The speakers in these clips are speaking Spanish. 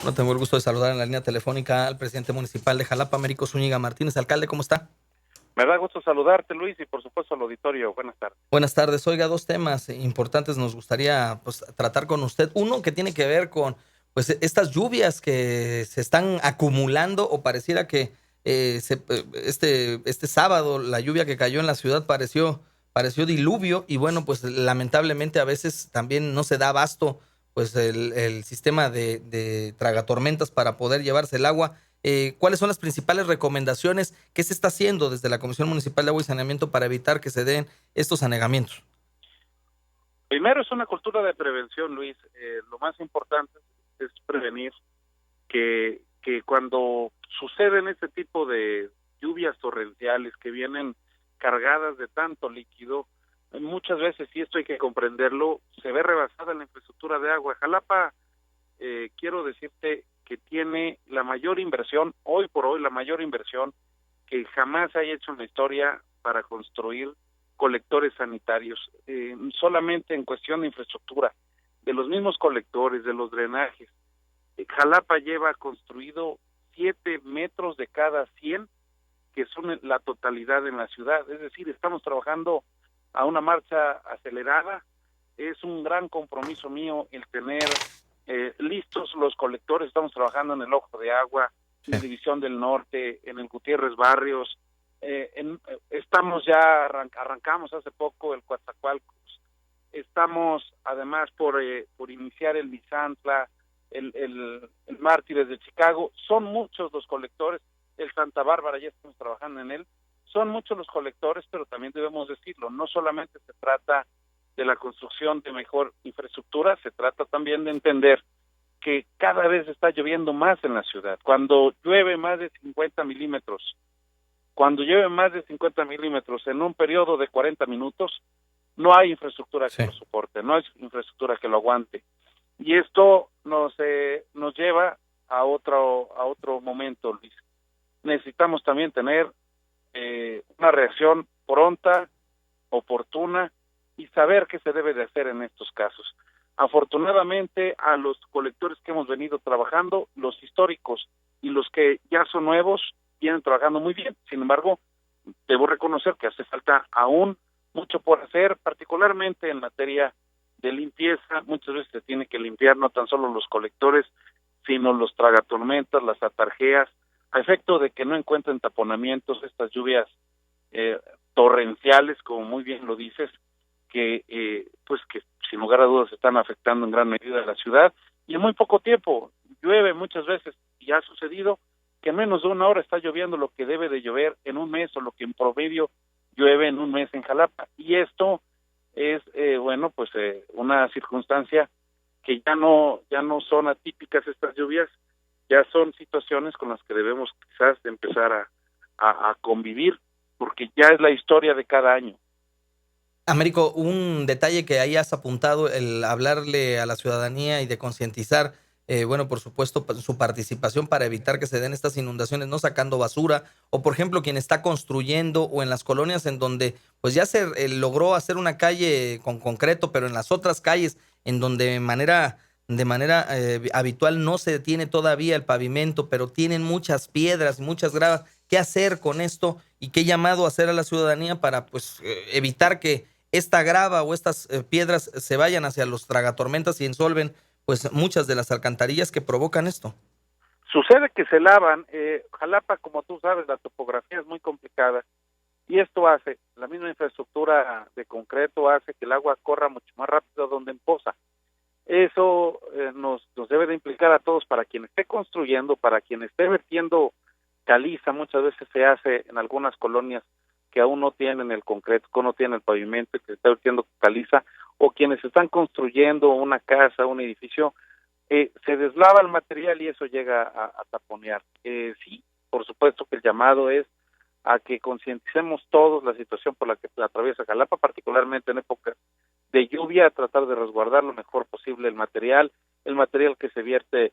No tengo el gusto de saludar en la línea telefónica al presidente municipal de Jalapa, Américo Zúñiga Martínez. Alcalde, ¿cómo está? Me da gusto saludarte, Luis, y por supuesto al auditorio. Buenas tardes. Buenas tardes. Oiga, dos temas importantes nos gustaría pues, tratar con usted. Uno que tiene que ver con pues estas lluvias que se están acumulando o pareciera que este sábado la lluvia que cayó en la ciudad pareció diluvio y bueno, pues lamentablemente a veces también no se da abasto pues el sistema de tragatormentas para poder llevarse el agua. ¿Cuáles son las principales recomendaciones que se está haciendo desde la Comisión Municipal de Agua y Saneamiento para evitar que se den estos anegamientos? Primero es una cultura de prevención, Luis. Lo más importante es prevenir que cuando suceden este tipo de lluvias torrenciales que vienen cargadas de tanto líquido, muchas veces, y esto hay que comprenderlo, se ve rebasada la infraestructura de agua. Jalapa, quiero decirte que tiene la mayor inversión, hoy por hoy, la mayor inversión que jamás haya hecho en la historia para construir colectores sanitarios, solamente en cuestión de infraestructura, de los mismos colectores, de los drenajes. Jalapa lleva construido 7 metros de cada 100, que son la totalidad en la ciudad, es decir, estamos trabajando a una marcha acelerada. Es un gran compromiso mío el tener listos los colectores. Estamos trabajando en el Ojo de Agua, en Sí. la División del Norte, en el Gutiérrez Barrios. Estamos ya, arrancamos hace poco el Coatzacoalcos. Estamos además por iniciar el Misantla, el Mártires de Chicago. Son muchos los colectores. El Santa Bárbara, ya estamos trabajando en él. Son muchos los colectores, pero también debemos decirlo, no solamente se trata de la construcción de mejor infraestructura, se trata también de entender que cada vez está lloviendo más en la ciudad. Cuando llueve más de 50 milímetros, cuando llueve más de 50 milímetros en un periodo de 40 minutos, no hay infraestructura que Sí. lo soporte, no hay infraestructura que lo aguante. Y esto nos lleva a otro momento, Luis. Necesitamos también tener una reacción pronta, oportuna, y saber qué se debe de hacer en estos casos. Afortunadamente, a los colectores que hemos venido trabajando, los históricos y los que ya son nuevos, vienen trabajando muy bien. Sin embargo, debo reconocer que hace falta aún mucho por hacer, particularmente en materia de limpieza. Muchas veces se tiene que limpiar no tan solo los colectores, sino los tragatormentas, las atarjeas, a efecto de que no encuentren taponamientos estas lluvias torrenciales, como muy bien lo dices, que sin lugar a dudas están afectando en gran medida a la ciudad, y en muy poco tiempo llueve muchas veces, y ha sucedido que en menos de una hora está lloviendo lo que debe de llover en un mes, o lo que en promedio llueve en un mes en Jalapa. Y esto es una circunstancia que ya no son atípicas estas lluvias, ya son situaciones con las que debemos quizás de empezar a convivir, porque ya es la historia de cada año. Américo, un detalle que ahí has apuntado, el hablarle a la ciudadanía y de concientizar, bueno, por supuesto, su participación para evitar que se den estas inundaciones, no sacando basura, o por ejemplo, quien está construyendo o en las colonias en donde pues ya se logró hacer una calle con concreto, pero en las otras calles en donde de manera habitual no se tiene todavía el pavimento, pero tienen muchas piedras, muchas gravas. ¿Qué hacer con esto y qué llamado hacer a la ciudadanía para pues evitar que esta grava o estas piedras se vayan hacia los tragatormentas y ensolven pues muchas de las alcantarillas que provocan esto? Sucede que se lavan. Jalapa, como tú sabes, la topografía es muy complicada, y esto hace, la misma infraestructura de concreto hace que el agua corra mucho más rápido donde empoza. Eso nos debe de implicar a todos, para quien esté construyendo, para quien esté vertiendo caliza. Muchas veces se hace en algunas colonias que aún no tienen el concreto, que no tienen el pavimento, que se está vertiendo caliza, o quienes están construyendo una casa, un edificio, se deslava el material y eso llega a taponear. Sí, por supuesto que el llamado es a que concienticemos todos la situación por la que atraviesa Jalapa, particularmente en épocas de lluvia, a tratar de resguardar lo mejor posible el material que se vierte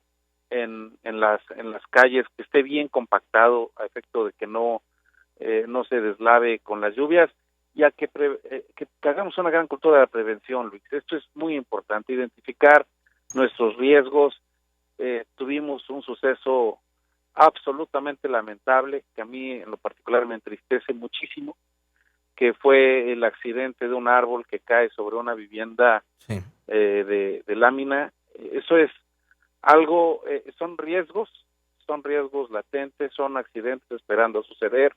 en las calles, que esté bien compactado a efecto de que no se deslave con las lluvias, y a que hagamos una gran cultura de prevención, Luis. Esto es muy importante, identificar nuestros riesgos, tuvimos un suceso absolutamente lamentable, que a mí en lo particular me entristece muchísimo, que fue el accidente de un árbol que cae sobre una vivienda Sí. de lámina. Eso es algo, son riesgos latentes, son accidentes esperando suceder.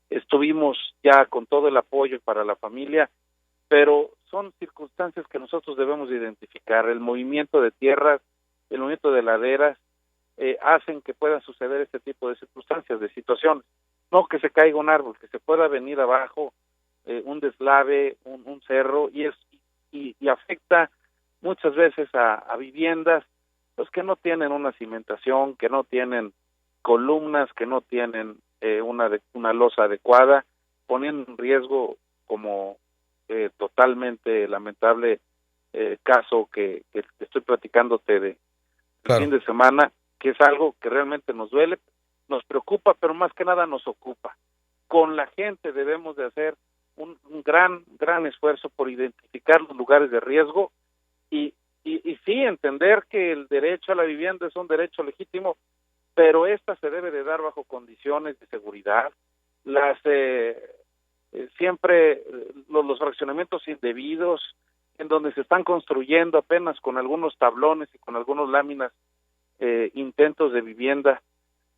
Estuvimos ya con todo el apoyo para la familia, pero son circunstancias que nosotros debemos identificar. El movimiento de tierras, el movimiento de laderas, hacen que puedan suceder este tipo de circunstancias, de situaciones. No que se caiga un árbol, que se pueda venir abajo un deslave, un cerro, y afecta muchas veces a viviendas pues que no tienen una cimentación, que no tienen columnas, que no tienen una losa adecuada, poniendo en riesgo, como totalmente lamentable caso que estoy platicándote de fin Claro. de semana, que es algo que realmente nos duele, nos preocupa, pero más que nada nos ocupa. Con la gente debemos de hacer un gran esfuerzo por identificar los lugares de riesgo y sí entender que el derecho a la vivienda es un derecho legítimo, pero esta se debe de dar bajo condiciones de seguridad. Siempre los fraccionamientos indebidos, en donde se están construyendo apenas con algunos tablones y con algunas láminas intentos de vivienda,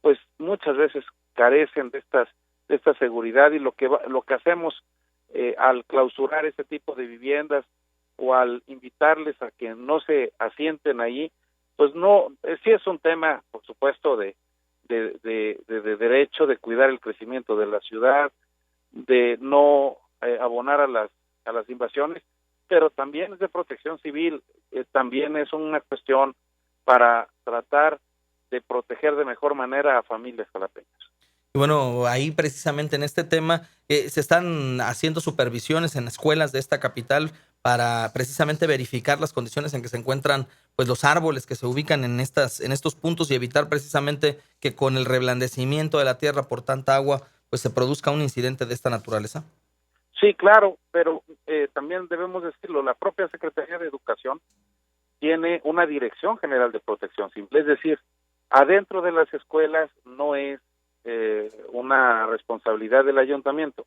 pues muchas veces carecen de esta seguridad, y lo que hacemos al clausurar este tipo de viviendas o al invitarles a que no se asienten ahí, pues no, sí es un tema, por supuesto, de derecho, de cuidar el crecimiento de la ciudad, de no abonar a las invasiones, pero también es de protección civil, también es una cuestión para tratar de proteger de mejor manera a familias jalapeñas. Y bueno, ahí precisamente en este tema se están haciendo supervisiones en escuelas de esta capital para precisamente verificar las condiciones en que se encuentran pues los árboles que se ubican en estos puntos y evitar precisamente que con el reblandecimiento de la tierra por tanta agua pues se produzca un incidente de esta naturaleza. Sí, claro, pero también debemos decirlo, la propia Secretaría de Educación tiene una Dirección General de Protección Civil, es decir, adentro de las escuelas no es una responsabilidad del ayuntamiento.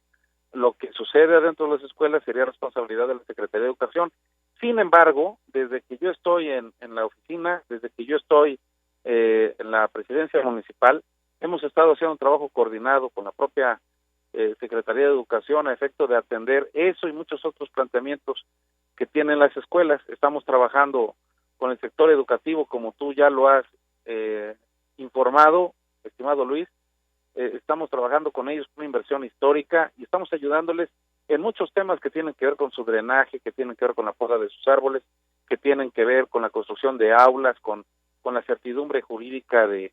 Lo que sucede adentro de las escuelas sería responsabilidad de la Secretaría de Educación. Sin embargo, desde que yo estoy en la oficina, desde que yo estoy en la presidencia municipal, hemos estado haciendo un trabajo coordinado con la propia Secretaría de Educación a efecto de atender eso y muchos otros planteamientos que tienen las escuelas. Estamos trabajando con el sector educativo, como tú ya lo has informado, estimado Luis. Estamos trabajando con ellos con una inversión histórica y estamos ayudándoles en muchos temas que tienen que ver con su drenaje, que tienen que ver con la poda de sus árboles, que tienen que ver con la construcción de aulas, con la certidumbre jurídica del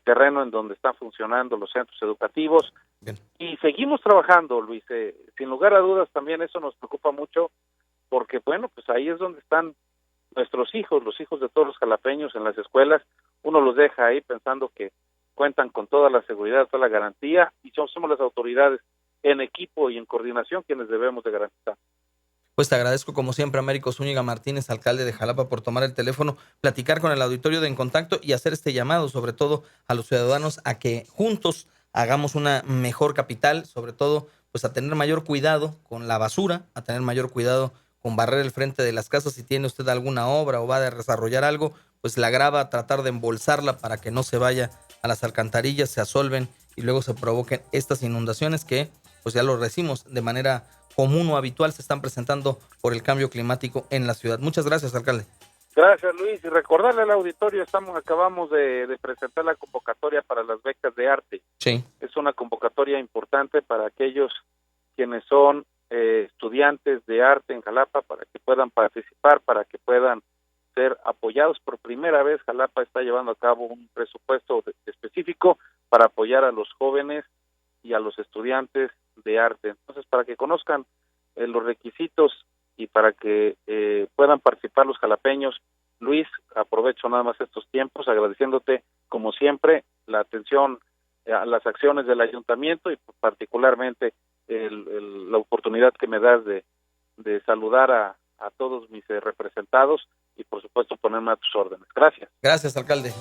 terreno en donde están funcionando los centros educativos. Bien. Y seguimos trabajando, Luis. Sin lugar a dudas también eso nos preocupa mucho, porque bueno, pues ahí es donde están nuestros hijos, los hijos de todos los jalapeños en las escuelas. Uno los deja ahí pensando que cuentan con toda la seguridad, toda la garantía, y somos las autoridades en equipo y en coordinación quienes debemos de garantizar. Pues te agradezco como siempre, Américo Zúñiga Martínez, alcalde de Jalapa, por tomar el teléfono, platicar con el auditorio de En Contacto y hacer este llamado, sobre todo a los ciudadanos, a que juntos hagamos una mejor capital, sobre todo pues a tener mayor cuidado con la basura, a tener mayor cuidado con barrer el frente de las casas. Si tiene usted alguna obra o va a desarrollar algo, pues la grava, tratar de embolsarla para que no se vaya a las alcantarillas, se asolven y luego se provoquen estas inundaciones que, pues ya lo decimos, de manera común o habitual se están presentando por el cambio climático en la ciudad. Muchas gracias, alcalde. Gracias, Luis. Y recordarle al auditorio, acabamos de presentar la convocatoria para las becas de arte. Sí. Es una convocatoria importante para aquellos quienes son estudiantes de arte en Jalapa, para que puedan participar, para que puedan ser apoyados. Por primera vez Jalapa está llevando a cabo un presupuesto específico para apoyar a los jóvenes y a los estudiantes de arte. Entonces, para que conozcan los requisitos y para que puedan participar los jalapeños, Luis, aprovecho nada más estos tiempos agradeciéndote como siempre la atención a las acciones del ayuntamiento y particularmente la oportunidad que me das de saludar a todos mis representados y por supuesto ponerme a tus órdenes. Gracias. Gracias, alcalde.